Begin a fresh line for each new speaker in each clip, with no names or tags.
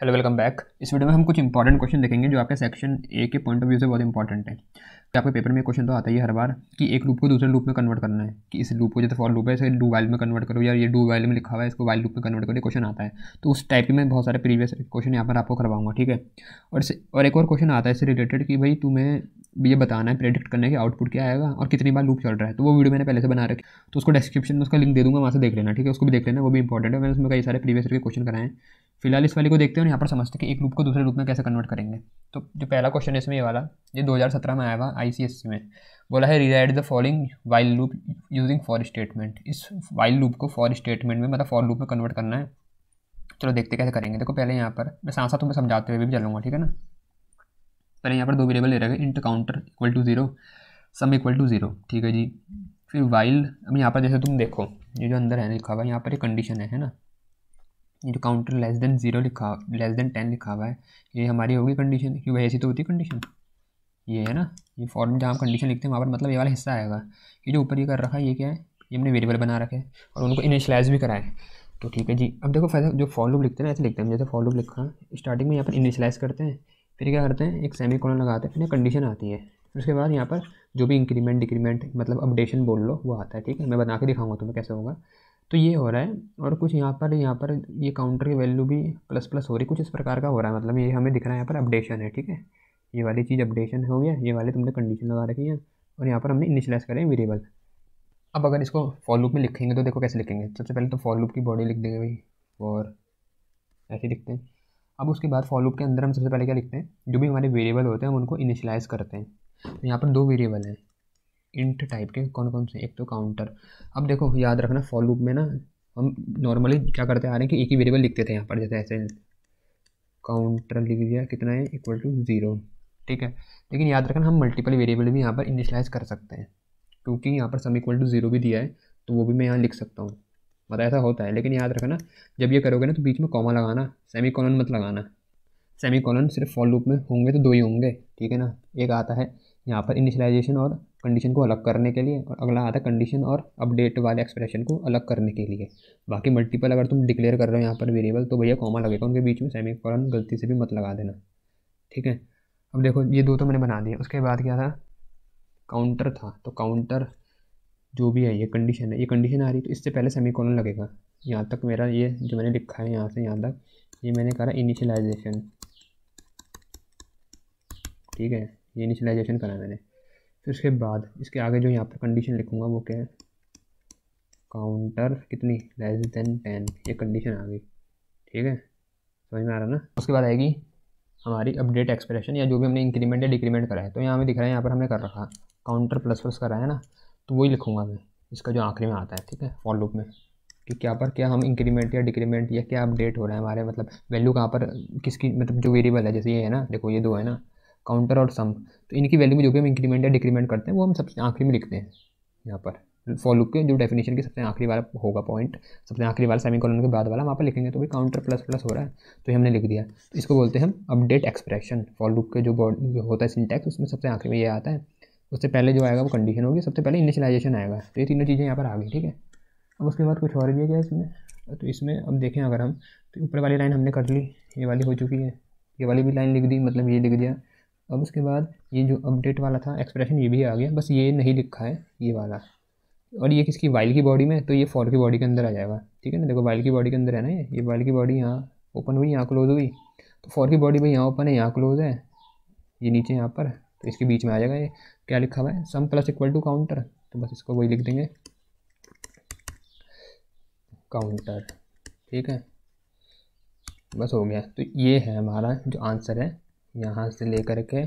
Hello welcome back. इस video में हम कुछ इंपॉर्टेंट क्वेश्चन देखेंगे जो आपके सेक्शन ए के पॉइंट ऑफ व्यू से बहुत इंपॉर्टेंट है। तो आपके पेपर में क्वेश्चन तो आता ही है हर बार कि एक लूप को दूसरे लूप में कन्वर्ट करना है, कि इस लूप को जैसे फॉर लूप है इसे डू वाइल में कन्वर्ट करो, या ये डू वाइल में लिखा हुआ है इसको वाइल लूप में कन्वर्ट करो, क्वेश्चन आता है। तो उस टाइप के मैं बहुत सारे प्रीवियस क्वेश्चन यहाँ पर आपको करवाऊंगा, ठीक है। और एक और क्वेश्चन आता है इससे रिलेटेड कि भाई तुम्हें ये बताना है, प्रेडिक्ट करना है कि आउटपुट क्या आएगा और कितनी बार लूप चल रहा है। तो वो वीडियो मैंने पहले से बना रखी, तो उसको डिस्क्रिप्शन में उसका लिंक दे दूंगा, वहाँ से देख लेना, ठीक है। उसको भी देख लेना, वो भी इंपॉर्टेंट है। मैंने उसमें कई सारे प्रीवियस के क्वेश्चन कराए हैं। फिलहाल इस वाले को देखते हैं और यहाँ पर समझते हैं कि एक लूप को दूसरे लूप में कैसे कन्वर्ट करेंगे। तो जो पहला क्वेश्चन है इसमें ये वाला, ये 2017 में आया हुआ ICSE में। बोला है rewrite the following while loop using for statement. इस वाइल लूप को फॉर स्टेटमेंट में मतलब फॉर लूप में कन्वर्ट करना है। चलो देखते कैसे करेंगे। देखो पहले यहाँ पर मैं साथ साथ तुम्हें समझाते हुए भी चलूँगा, ठीक है ना। पहले यहाँ पर दो वेरिएबल ले रहे हैं, int counter equal to 0, sum equal to 0, ठीक है जी। फिर वाइल, अब यहाँ पर जैसे तुम देखो ये जो अंदर है लिखा हुआ है, यहाँ पर एक कंडीशन है ना। ये जो काउंटर लेस देन 0 लिखा, लेस देन 10 लिखा हुआ है, ये हमारी होगी कंडीशन, क्योंकि ऐसी तो होती है कंडीशन। ये है ना, ये फॉर्म जहाँ हम कंडीशन लिखते हैं वहाँ पर मतलब ये वाला हिस्सा आएगा। ये जो ऊपर ये कर रखा है ये क्या है, ये हमने वेरिएबल बना रखे हैं और उनको इनिशियलाइज भी करा है। तो ठीक है जी। अब देखो फायदा जो फॉर लूप लिखते हैं ना, ऐसे लिखते हैं जैसे फॉर लूप लिखा है, स्टार्टिंग में यहाँ पर इनिशियलाइज करते हैं, फिर क्या करते हैं एक सेमी कोलन लगाते हैं, फिर कंडीशन आती है, फिर उसके बाद यहाँ पर जो भी इंक्रीमेंट डिक्रीमेंट मतलब अपडेशन बोल लो वो आता है, ठीक है। मैं बना के दिखाऊंगा तुम्हें कैसे होगा। तो ये हो रहा है और कुछ यहाँ पर ये काउंटर की वैल्यू भी प्लस प्लस हो रही, कुछ इस प्रकार का हो रहा है, मतलब ये हमें दिख रहा है यहाँ पर अपडेशन है, ठीक है। ये वाली चीज़ अपडेशन हो गया, ये वाले तुमने कंडीशन लगा रखी है और यहाँ पर हमने इनिशियलाइज करें वेरिएबल। अब अगर इसको फॉर लूप में लिखेंगे तो देखो कैसे लिखेंगे। सबसे पहले तो फॉर लूप की बॉडी लिख देंगे भाई, फॉर, ऐसे लिखते हैं। अब उसके बाद फॉर लूप के अंदर हम सबसे पहले क्या लिखते हैं, जो भी हमारे वेरिएबल होते हैं हम उनको इनिशियलाइज करते हैं। तो यहाँ पर दो वेरिएबल हैं इंट टाइप के, कौन कौन से, एक तो काउंटर। अब देखो याद रखना फॉर लूप में ना हम नॉर्मली क्या करते आ रहे हैं कि एक ही वेरिएबल लिखते थे यहाँ पर, जैसे ऐसे काउंटर लिख दिया कितना है इक्वल टू 0, ठीक है। लेकिन याद रखना हम मल्टीपल वेरिएबल भी यहाँ पर इनिशियलाइज कर सकते हैं, क्योंकि यहाँ पर सम इक्वल टू 0 भी दिया है तो वो भी मैं यहाँ लिख सकता हूँ, मतलब ऐसा होता है। लेकिन याद रखना जब ये करोगे ना तो बीच में कॉमा लगाना, सेमी कॉलन मत लगाना। सेमी कॉलन सिर्फ फॉर लूप में होंगे तो दो ही होंगे, ठीक है ना। एक आता है यहाँ पर इनिशियलाइजेशन और कंडीशन को अलग करने के लिए, और अगला आता है कंडीशन और अपडेट वाले एक्सप्रेशन को अलग करने के लिए। बाकी मल्टीपल अगर तुम डिक्लेयर कर रहे हो यहाँ पर वेरिएबल तो भैया कॉमा लगेगा उनके बीच में, सेमी कॉलन गलती से भी मत लगा देना, ठीक है। अब देखो ये दो तो मैंने बना दिया। उसके बाद क्या था, काउंटर था, तो काउंटर जो भी है ये कंडीशन है, ये कंडीशन आ रही तो इससे पहले सेमी कॉलन लगेगा। यहाँ तक मेरा ये जो मैंने लिखा है यहाँ से यहाँ तक ये मैंने करा इनिशियलाइजेशन, ठीक है, ये इनिशियलाइजेशन करा मैंने। फिर उसके बाद इसके आगे जो यहाँ पर कंडीशन लिखूँगा वो क्या है, काउंटर कितनी लेस देन 10, ये कंडीशन आ गई, ठीक है, समझ में आ रहा ना। उसके बाद आएगी हमारी अपडेट एक्सप्रेशन, या जो भी हमने इंक्रीमेंट या डिक्रीमेंट करा है। तो यहाँ हमें दिख रहा है यहाँ पर हमने कर रखा काउंटर प्लस प्लस करा है ना, तो वही लिखूँगा मैं, इसका जो आखिरी में आता है, ठीक है, फॉर लूप में, कि क्या पर क्या हम इंक्रीमेंट या डिक्रीमेंट या क्या अपडेट हो रहा है हमारे, मतलब वैल्यू कहाँ पर किसकी, मतलब जो वेरिएबल है जैसे ये है ना, देखो ये दो है ना काउंटर और सम, तो इनकी वैल्यू में जो भी हम इंक्रीमेंट या डिक्रीमेंट करते हैं वो हम सबसे आखिरी में लिखते हैं। यहाँ पर फॉर लूप के जो डेफिनेशन की सबसे आखिरी वाला होगा पॉइंट, सबसे आखिरी वाला सेमीकोलन के बाद वाला वहाँ पर लिखेंगे। तो भाई काउंटर प्लस प्लस हो रहा है तो ये हमने लिख दिया, तो इसको बोलते हैं हम अपडेट एक्सप्रेशन। फॉर लूप के जो होता है सिंटैक्स उसमें सबसे आखिरी में ये आता है, उससे पहले जो आएगा वो कंडीशन होगी, सबसे पहले इनिशियलाइजेशन आएगा। तो ये तीनों चीज़ें यहाँ पर आ गई, ठीक है। अब उसके बाद कुछ और भी है क्या इसमें, तो इसमें अब देखें अगर हम, तो ऊपर वाली लाइन हमने कर ली, ये वाली हो चुकी है, ये वाली भी लाइन लिख दी, मतलब ये लिख दिया। अब उसके बाद ये जो अपडेट वाला था एक्सप्रेशन ये भी आ गया, बस ये नहीं लिखा है ये वाला, और ये किसकी, वाइल की बॉडी में, तो ये फॉर की बॉडी के अंदर आ जाएगा, ठीक है ना। देखो वाइल की बॉडी के अंदर है ना, ये वाइल की बॉडी यहाँ ओपन हुई यहाँ क्लोज हुई, तो फॉर की बॉडी भाई यहाँ ओपन है यहाँ क्लोज है, ये नीचे यहाँ पर, तो इसके बीच में आ जाएगा। ये क्या लिखा हुआ है, सम प्लस इक्वल टू काउंटर, तो बस इसको वही लिख देंगे काउंटर, ठीक है, बस हो गया। तो ये है हमारा जो आंसर है, यहाँ से लेकर के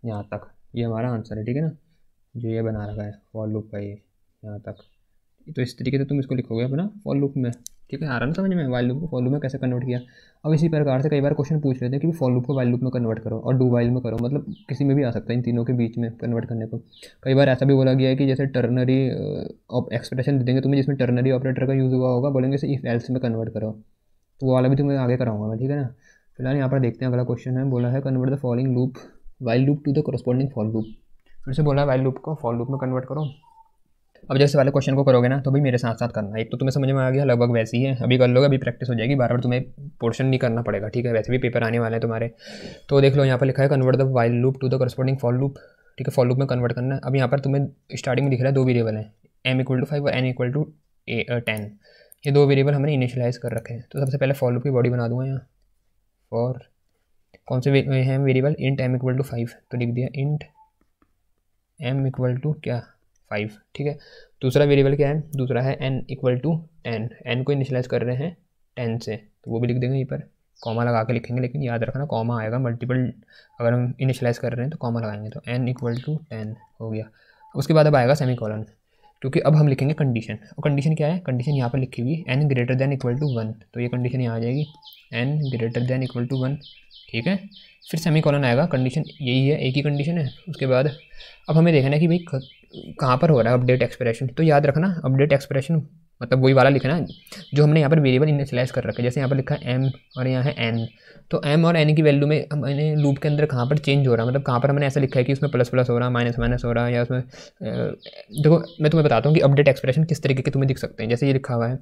यहाँ तक ये हमारा आंसर है, ठीक है ना, जो ये बना रखा है फॉर लूप का ये यहाँ तक। तो इस तरीके से तुम इसको लिखोगे अपना फॉर लूप में, ठीक है। आ रहा ना समझ में, वाइल लूप को फॉर लूप में कैसे कन्वर्ट किया। अब इसी प्रकार से कई बार क्वेश्चन पूछ लेते हैं कि फॉर लूप को वाइल लूप में कन्वर्ट करो और डू वाइल में करो, मतलब किसी में भी आ सकता है इन तीनों के बीच में कन्वर्ट करने को। कई बार ऐसा भी बोला गया है कि जैसे टर्नरी एक्सप्रेशन दे देंगे तुम्हें जिसमें टर्नरी ऑपरेटर का यूज़ हुआ होगा, बोलेंगे इसे इफ एल्स में कन्वर्ट करो, तो वो वाला भी तुम्हें आगे कराऊंगा मैं, ठीक है ना। फिलहाल यहाँ पर देखते हैं अगला क्वेश्चन है, बोला है convert the following loop while loop to the corresponding for loop. फिर से बोला है वाइल लूप को फॉर लूप में कन्वर्ट करो। अब जैसे वाले क्वेश्चन को करोगे ना तो भाई मेरे साथ साथ करना, एक तो तुम्हें समझ में आ गया लगभग वैसी है, अभी कर लोगे, अभी प्रैक्टिस हो जाएगी, बार बार तुम्हें पोर्शन नहीं करना पड़ेगा, ठीक है, वैसे भी पेपर आने वाले हैं तुम्हारे। तो देख लो यहाँ पर लिखा है convert the while loop to the corresponding for loop, ठीक है, फॉर लूप में कन्वर्ट करना है। अब यहाँ पर तुम्हें स्टार्टिंग में दिख रहा है 2 वेरिएबल हैं, m=5 और n=10, ये 2 वेरिएबल हमने इनिशियलाइज कर रखे हैं। तो सबसे पहले फॉर लूप की बॉडी बना दूंगा यहाँ, फॉर कौन से हैं वेरिएबल, इंट m=5, तो लिख दिया इंट m= क्या 5, ठीक है। दूसरा वेरिएबल क्या है, दूसरा है n=10, n को इनिशियलाइज कर रहे हैं 10 से, तो वो भी लिख देंगे यहीं पर, कॉमा लगा के लिखेंगे, लेकिन याद रखना कॉमा आएगा, मल्टीपल अगर हम इनिशियलाइज कर रहे हैं तो कॉमा लगाएंगे, तो n=10 हो गया। उसके बाद अब आएगा सेमीकोलन, क्योंकि अब हम लिखेंगे कंडीशन, और कंडीशन क्या है, कंडीशन यहाँ पर लिखी हुई n=1, तो ये कंडीशन यहाँ आ जाएगी n=1, ठीक है। फिर सेमीकोलन आएगा, कंडीशन यही है, एक ही कंडीशन है। उसके बाद अब हमें देखना है कि भाई कहाँ पर हो रहा है अपडेट एक्सप्रेशन, तो याद रखना अपडेट एक्सप्रेशन मतलब वही वाला लिखना है जो हमने यहाँ पर वेरिएबल इनिशियलाइज कर रखा है, जैसे यहाँ पर लिखा है m और यहाँ है n, तो m और n की वैल्यू में हमने लूप के अंदर कहाँ पर चेंज हो रहा है, मतलब कहाँ पर हमने ऐसा लिखा है कि उसमें प्लस प्लस हो रहा है, माइनस माइनस हो रहा है, या उसमें देखो मैं तुम्हें बताता हूँ कि अपडेट एक्सप्रेशन किस तरीके के तुम्हें दिख सकते हैं, जैसे ये लिखा हुआ है,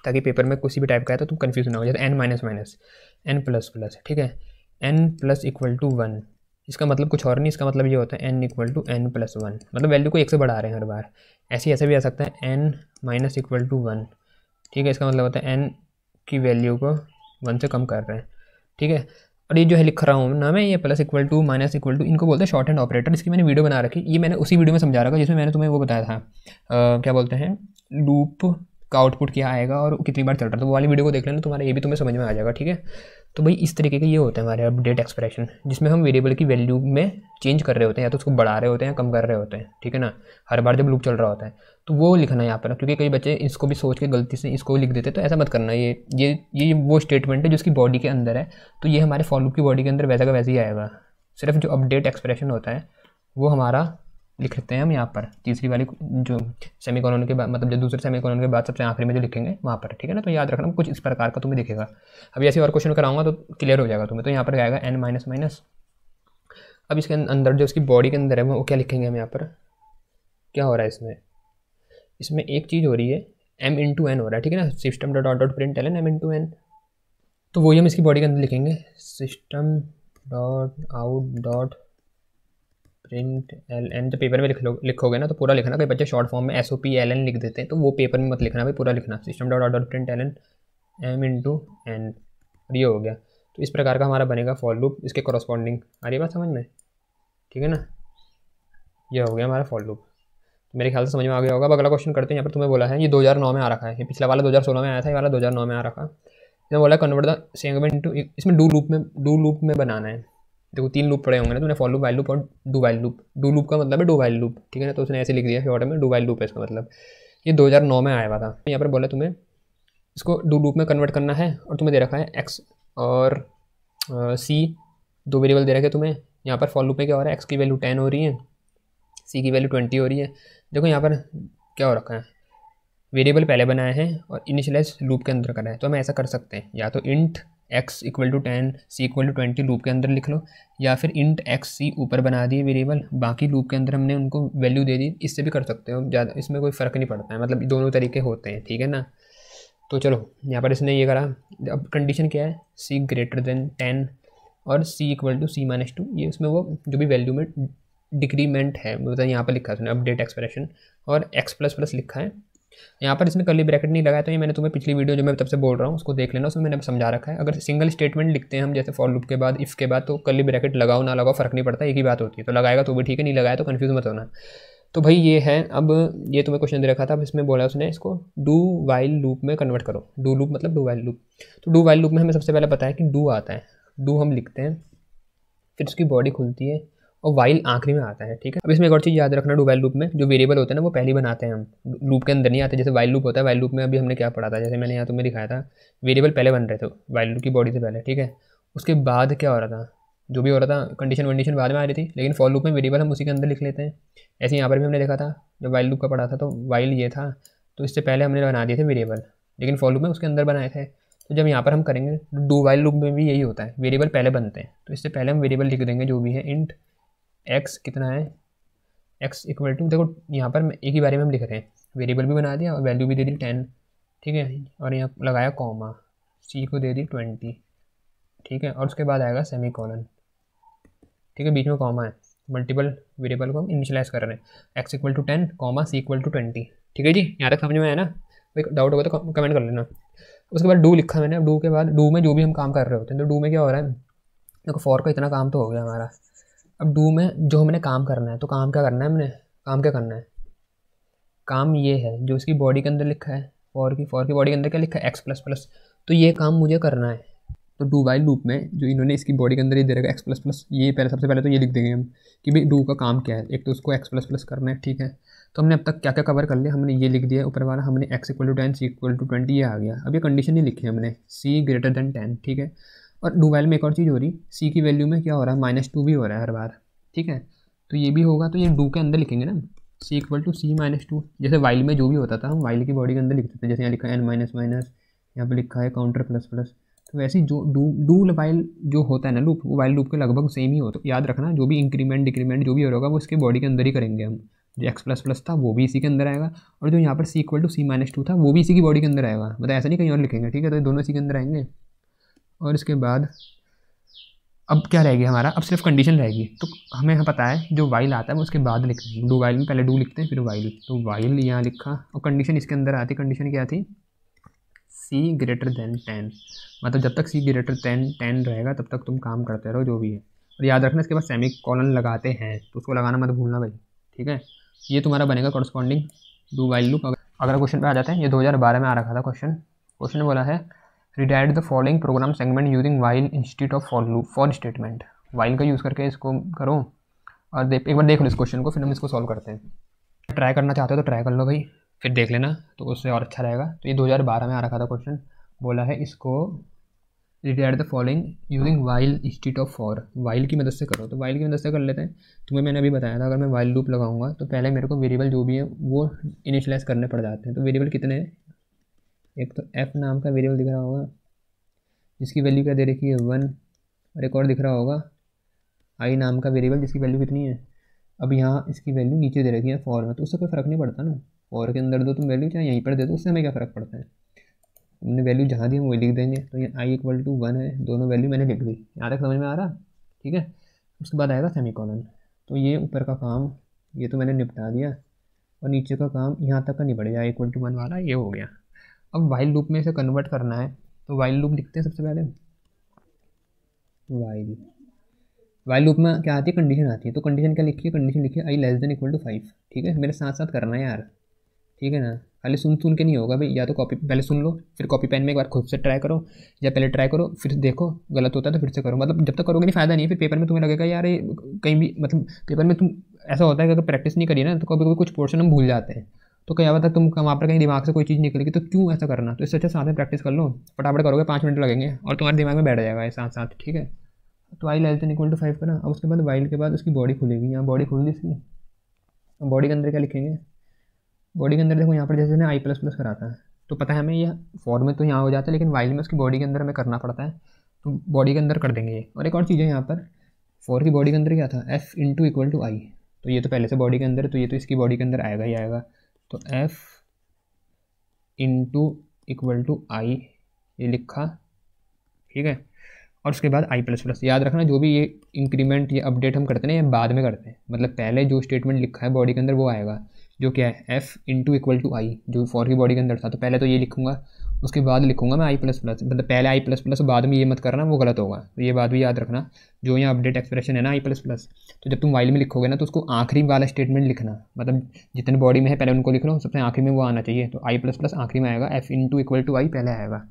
ताकि पेपर में किसी भी टाइप का है तो तुम कन्फ्यूज ना हो, जैसे n-, n++, ठीक है, n+=1, इसका मतलब कुछ और नहीं, इसका मतलब ये होता है n=n+1, मतलब वैल्यू को 1 से बढ़ा रहे हैं हर बार, ऐसे भी आ सकता है n-1, ठीक है, इसका मतलब होता है n की वैल्यू को 1 से कम कर रहे हैं, ठीक है। और ये जो है लिख रहा हूँ ना मैं, ये +=, -=, इनको बोलते हैं शॉर्ट हैंड ऑपरेटर, इसकी मैंने वीडियो बना रखी, ये मैंने उसी वीडियो में समझा रखा जिसमें मैंने तुम्हें वो बताया था, क्या बोलते हैं, लूप का आउटपुट क्या आएगा और कितनी बार चल रहा है, तो वो वाली वीडियो को देख लेना, तुम्हारा ये भी तुम्हें समझ में आ जाएगा, ठीक है। तो भाई इस तरीके के ये होते हैं हमारे अपडेट एक्सप्रेशन, जिसमें हम वेरिएबल की वैल्यू में चेंज कर रहे होते हैं, या तो उसको बढ़ा रहे होते हैं या कम कर रहे होते हैं, ठीक है ना, हर बार जब लूप चल रहा होता है, तो वो लिखना है यहाँ पर, क्योंकि कई बच्चे इसको भी सोच के गलती से इसको लिख देते, तो ऐसा मत करना, ये वो स्टेटमेंट है जो उसकी बॉडी के अंदर है, तो ये हमारे फॉर लूप की बॉडी के अंदर वैसा का वैसे ही आएगा, सिर्फ जो अपडेट एक्सप्रेशन होता है वो हमारा लिखते हैं हम यहाँ पर, तीसरी वाली जो सेमीकोलन के बाद, मतलब जो दूसरे सेमीकोलन के बाद सबसे आखिरी में जो लिखेंगे वहाँ पर, ठीक है ना। तो याद रखना कुछ इस प्रकार का तुम्हें दिखेगा, अभी ऐसे और क्वेश्चन कराऊंगा तो क्लियर हो जाएगा तुम्हें। तो यहाँ पर आएगा n-, अब इसके अंदर जो इसकी बॉडी के अंदर है वो क्या लिखेंगे हम यहाँ पर, क्या हो रहा है इसमें एक चीज़ हो रही है, m/n हो रहा है, ठीक है ना, system dot dot print L m/n, तो वही हम इसकी बॉडी के अंदर लिखेंगे, system dot out dot print L, जब पेपर में लिखोगे ना तो पूरा लिखना, कई बच्चे शॉर्ट फॉर्म में SOPLN लिख देते हैं, तो वो पेपर में मत लिखना भाई, पूरा लिखना, system dot dot print L m/n, ये हो गया। तो इस प्रकार का हमारा बनेगा फॉर लूप, इसके कॉरस्पॉन्डिंग, आ रही बात समझ में, ठीक है ना, ये हो गया हमारा फॉर लूप, तो मेरे ख्याल से समझ में आ गया होगा। अब अगला क्वेश्चन करते हैं, यहाँ पर तुम्हें बोला है, ये 2009 में आ रखा है, ये पिछला वाला 2016 में आया था, ये वाला 2009 में आ रखा, इसमें बोला कन्वर्ट द सेगमेंट इनटू, इसमें डू लूप में बनाना है, देखो 3 लूप पड़े होंगे ना तुमने, फॉर लूप, वाइल लूप और do while loop, do loop का मतलब है डू वाइल लूप, ठीक है ना, तो उसने ऐसे लिख दिया शॉर्ट में, डू वाइल लूप है इसका मतलब, ये 2009 में आया हुआ था। यहाँ पर बोला तुम्हें इसको डू लूप में कन्वर्ट करना है, और तुम्हें दे रखा है x और c, 2 वेरिएबल दे रखे तुम्हें, यहाँ पर फॉर लूप में क्या हो रहा है, x की वैल्यू 10 हो रही है, c की वैल्यू 20 हो रही है। देखो यहाँ पर क्या हो रखा है, वेरिएबल पहले बनाए हैं और इनिशियलाइज लूप के अंदर करा है, तो हम ऐसा कर सकते हैं, या तो इंट x = 10 c = 20 लूप के अंदर लिख लो, या फिर इंट x c ऊपर बना दिए वेरिएबल, बाकी लूप के अंदर हमने उनको वैल्यू दे दी, इससे भी कर सकते हो, ज़्यादा इसमें कोई फ़र्क नहीं पड़ता है, मतलब दोनों तरीके होते हैं, ठीक है ना। तो चलो यहाँ पर इसने ये करा, अब कंडीशन क्या है, c > 10 और c = c-2, ये उसमें वो जो भी वैल्यू में डिक्रीमेंट है मतलब यहाँ पर लिखा है उसने अपडेट एक्सप्रेशन, और x++ लिखा है, यहाँ पर इसने कर्ली ब्रैकेट नहीं लगाया, तो ये मैंने तुम्हें पिछली वीडियो जो मैं तब से बोल रहा हूँ उसको देख लेना, उसमें मैंने समझा रखा है। अगर सिंगल स्टेटमेंट लिखते हैं हम जैसे फॉर लूप के बाद, इफ़ के बाद, तो कर्ली ब्रैकेट लगाओ ना लगाओ फ़र्क नहीं पड़ता, एक ही बात होती है, तो लगाएगा तो भी ठीक है, नहीं लगाया तो कन्फ्यूज़ मत होना। तो भाई ये है, अब ये तुम्हें क्वेश्चन दे रखा था, अब इसमें बोला उसने इसको डू वाइल लूप में कन्वर्ट करो, डू लूप मतलब डू वाइल लूप, तो डू वाइल लूप में हमें सबसे पहले पता है कि डू आता है, डू हम लिखते हैं, फिर उसकी बॉडी खुलती है और वाइल आखिरी में आता है, ठीक है। अब इसमें एक और चीज़ याद रखना, डू वाइल लूप में जो वेरिएबल होते हैं ना वो पहले बनाते हैं हम, लूप के अंदर नहीं आते, जैसे वाइल लूप होता है, वाइल लूप में अभी हमने क्या पढ़ा था, जैसे मैंने यहाँ तुम्हें दिखाया था, वेरिएबल पहले बन रहे थे वाइल लूप की बॉडी से पहले, ठीक है, उसके बाद क्या हो रहा था, जो भी हो रहा था कंडीशन वंडीशन बाद में आ रही थी, लेकिन फॉर लूप में वेरिएबल हम उसी के अंदर लिख लेते हैं। ऐसे यहाँ पर भी हमने देखा था, जब वाइल लूप का पढ़ा था तो वाइल ये था, तो इससे पहले हमने बना दिए थे वेरिएबल, लेकिन फॉर लूप में उसके अंदर बनाए थे। तो जब यहाँ पर हम करेंगे डू वाइल लूप में भी यही होता है, वेरिएबल पहले बनते हैं, तो इससे पहले हम वेरिएबल लिख देंगे जो भी है, इंट x कितना है एक्स इक्वल टू, देखो यहाँ पर एक ही बारे में हम लिख रहे हैं, वेरिएबल भी बना दिया और वैल्यू भी दे दी 10, ठीक है, और यहाँ लगाया कॉमा, सी को दे दी 20, ठीक है, और उसके बाद आएगा सेमी कॉलन, ठीक है, बीच में कॉमा है, मल्टीपल वेरिएबल को हम इनिशियलाइज कर रहे हैं, x equal to 10 comma c equal to 20, ठीक है जी, यहाँ तक समझ में आया ना, कोई डाउट होगा तो कमेंट कर लेना। उसके बाद डू लिखा मैंने, डू के बाद डू में जो भी हम काम कर रहे होते हैं, तो डू में क्या हो रहा है, देखो फॉर का इतना काम तो हो गया हमारा, अब डू में जो हमने काम करना है, तो काम क्या करना है हमने, काम क्या करना है, काम ये है जो इसकी बॉडी के अंदर लिखा है, फॉर की बॉडी के अंदर क्या लिखा है, एक्स प्लस प्लस, तो ये काम मुझे करना है। तो डू वाइल लूप में जो इन्होंने इसकी बॉडी के अंदर ये दे रखा है एक्स प्लस प्लस, ये पहले सबसे पहले तो ये लिख देंगे हम कि भाई डू का काम क्या है, एक तो उसको एक्स प्लस प्लस करना है, ठीक है। तो हमने अब तक क्या क्या कवर कर लिया, हमने ये लिख दिया ऊपर वाला, हमने x equal to 10 c equal to 20 ये आ गया। अब ये कंडीशन ही लिखी है हमने, सी ग्रेटर देन 10, ठीक है। और डू वाइल में एक और चीज़ हो रही, सी की वैल्यू में क्या हो रहा है, -2 भी हो रहा है हर बार, ठीक है। तो ये भी होगा, तो ये डू के अंदर लिखेंगे ना, सी इक्वल टू सी -2, जैसे वाइल में जो भी होता था हम वाइल की बॉडी के अंदर लिखते थे, जैसे यहाँ लिखा है n-, यहाँ पे लिखा है काउंटर प्लस प्लस, तो वैसे ही जो डू वाइल जो होता है ना लूप, वो वाइल लूप के लगभग सेम ही हो, तो याद रखना जो भी इंक्रीमेंट डिक्रीमेंट जो भी होगा वो इसके बॉडी के अंदर ही करेंगे हम, जो एक्स प्लस प्लस था वो भी इसी के अंदर आएगा, और जो यहाँ पर सी इक्वल टू सी -2 था वो भी इसी की बॉडी के अंदर आएगा, मतलब ऐसा नहीं कहीं और लिखेंगे, ठीक है, तो ये दोनों इसी के अंदर आएंगे। और इसके बाद अब क्या रहेगी हमारा, अब सिर्फ कंडीशन रहेगी, तो हमें यहाँ पता है जो वाइल आता है वो उसके बाद लिखते हैं, डू वाइल में पहले डू लिखते हैं फिर वाइल, तो वाइल यहाँ लिखा और कंडीशन इसके अंदर आती, कंडीशन क्या थी, सी ग्रेटर देन 10, मतलब जब तक सी ग्रेटर देन 10 रहेगा तब तक तुम काम करते रहो जो भी है, और याद रखना इसके बाद सेमी कॉलन लगाते हैं तो उसको लगाना मत भूलना भाई, ठीक है। ये तुम्हारा बनेगा कॉरस्पॉन्डिंग डू वाइल लूप। अगर क्वेश्चन पे आ जाते हैं, ये 2012 में आ रखा था क्वेश्चन ने बोला है rewrite the following program segment using while instead of for loop for statement, while का यूज़ करके इसको करो, और एक बार देख लो इस क्वेश्चन को, फिर हम इसको सॉल्व करते हैं। ट्राई करना चाहते हो तो ट्राई कर लो भाई, फिर देख लेना तो उससे और अच्छा रहेगा। तो ये 2012 में आ रखा था क्वेश्चन, बोला है इसको rewrite the following using while instead of for, while की मदद से करो, तो वाइल की मदद से कर लेते हैं। तुम्हें मैंने अभी बताया था अगर मैं वाइल लूप लगाऊंगा तो पहले मेरे को वेरिएबल जो भी है वो इनिशियलाइज करने पड़ जाते हैं, तो वेरिएबल कितने हैं, एक तो एफ नाम का वेरिएबल दिख रहा होगा जिसकी वैल्यू क्या दे रखी है 1, और एक और दिख रहा होगा आई नाम का वेरिएबल जिसकी वैल्यू कितनी है, अब यहाँ इसकी वैल्यू नीचे दे रखी है फॉर में, तो उससे कोई फ़र्क नहीं पड़ता ना, फॉर के अंदर दो तुम वैल्यू चाहे यहीं पर दे दो, उससे हमें क्या फ़र्क पड़ता है, तुमने वैल्यू जहाँ दी हम वही लिख देंगे। तो ये आई इक्वल टू 1 है, दोनों वैल्यू मैंने लिख दी, यहाँ तक समझ में आ रहा, ठीक है। उसके बाद आएगा सेमीकोलन, तो ये ऊपर का काम ये तो मैंने निपटा दिया, और नीचे का काम यहाँ तक का नहीं बढ़ेगा, इक्वल टू 1 वाला ये हो गया। अब वाइल लूप में इसे कन्वर्ट करना है, तो वाइल लूप लिखते हैं सबसे पहले, वाइल लूप में क्या आती है, कंडीशन आती है, तो कंडीशन क्या लिखी है, कंडीशन लिखी है आई लेस देन इक्वल टू 5, ठीक है, मेरे साथ साथ करना है यार, ठीक है ना, खाली सुन के नहीं होगा भाई, या तो कॉपी पहले सुन लो फिर कॉपी पेन में एक बार खुद से ट्राई करो, या पहले ट्राई करो फिर देखो गलत होता है तो फिर से करो, मतलब जब तक करोगे नहीं फ़ायदा नहीं है, फिर पेपर में तुम्हें लगेगा यार ये कहीं भी, मतलब पेपर में तुम ऐसा होता है कि अगर प्रैक्टिस नहीं करिए ना तो कभी कभी कुछ पोर्शन हम भूल जाते हैं, तो क्या होता है तुम वहाँ पर कहीं दिमाग से कोई चीज़ निकलेगी, तो क्यों ऐसा करना, तो इससे अच्छा साथ में प्रैक्टिस कर लो, फटाफट करोगे 5 मिनट लगेंगे और तुम्हारे दिमाग में बैठ जाएगा ये साथ साथ, ठीक है। तो आई लेस देन इक्वल टू 5 करा, अब उसके बाद वाइल के बाद उसकी बॉडी खुलेगी, यहाँ बॉडी खुल दी इसकी, बॉडी के अंदर क्या लिखेंगे, बॉडी के अंदर देखो यहाँ पर जैसे ना आई प्लस प्लस कराता है, तो पता है हमें ये फॉर में तो यहाँ हो जाता है, लेकिन वाइल में उसकी बॉडी के अंदर हमें करना पड़ता है, तो बॉडी के अंदर कर देंगे ये। और एक और चीज़ है यहाँ पर, फॉर की बॉडी के अंदर क्या था, एफ इंटू इक्वल टू आई, तो ये तो पहले से बॉडी के अंदर है, तो ये तो इसकी बॉडी के अंदर आएगा ही आएगा, तो एफ इंटू इक्वल टू आई ये लिखा, ठीक है। और उसके बाद आई प्लस प्लस, याद रखना जो भी ये इंक्रीमेंट ये अपडेट हम करते हैं ये बाद में करते हैं, मतलब पहले जो स्टेटमेंट लिखा है बॉडी के अंदर वो आएगा, जो क्या है एफ इंटू इक्वल टू आई, जो फॉर की बॉडी के अंदर था, तो पहले तो ये लिखूंगा उसके बाद लिखूंगा मैं आई प्लस प्लस, मतलब पहले आई प्लस प्लस बाद में ये मत करना, वो गलत होगा, तो ये बात भी याद रखना। जो यहाँ अपडेट एक्सप्रेशन है ना आई प्लस प्लस, तो जब तुम वाइल में लिखोगे ना तो उसको आखिरी वाला स्टेटमेंट लिखना, मतलब जितने बॉडी में है पहले उनको लिख लो, सबसे आखिरी में वो आना चाहिए, तो आई प्लस प्लस आखिरी में आएगा, एफ इंटू इक्वल टू आई पहले आएगा,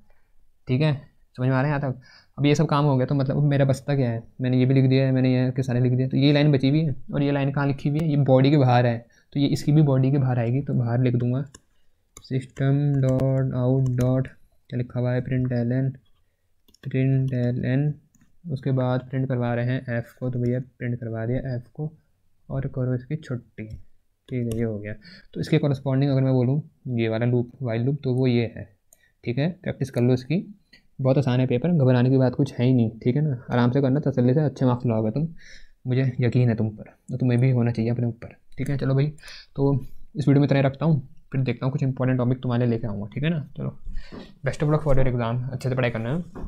ठीक है, समझ में आ रहा है यहाँ तक। अब ये सब काम हो गया, तो मतलब मेरा बचता क्या है, मैंने ये भी लिख दिया है, मैंने ये के सारे लिख दिया, तो ये लाइन बची हुई है, और ये लाइन कहाँ लिखी हुई है, ये बॉडी के बाहर है, तो ये इसकी भी बॉडी के बाहर आएगी, तो बाहर लिख दूंगा सिस्टम डॉट आउट डॉट क्या लिखा हुआ है प्रिंट एल एन, उसके बाद प्रिंट करवा रहे हैं एफ़ को, तो भैया प्रिंट करवा दिया एफ़ को, और करो इसकी छुट्टी, ठीक है, ये हो गया। तो इसके कॉरस्पॉन्डिंग अगर मैं बोलूँ ये वाला लूप वाइल लूप, तो वो ये है, ठीक है, प्रैक्टिस कर लो इसकी, बहुत आसान है पेपर, घबराने की बात कुछ है ही नहीं, ठीक है ना, आराम से करना, तसल्ली से अच्छे मार्क्स लाओगे तुम, मुझे यकीन है तुम पर, तो तुम्हें भी होना चाहिए अपने ऊपर। ठीक है, चलो भाई, तो इस वीडियो में इतना ही रखता हूँ, फिर देखता हूँ कुछ इंपॉर्टेंट टॉपिक तुम्हारे लेके आऊँगा, ठीक है ना। चलो, best of luck for your exam, अच्छे से पढ़ाई करना है।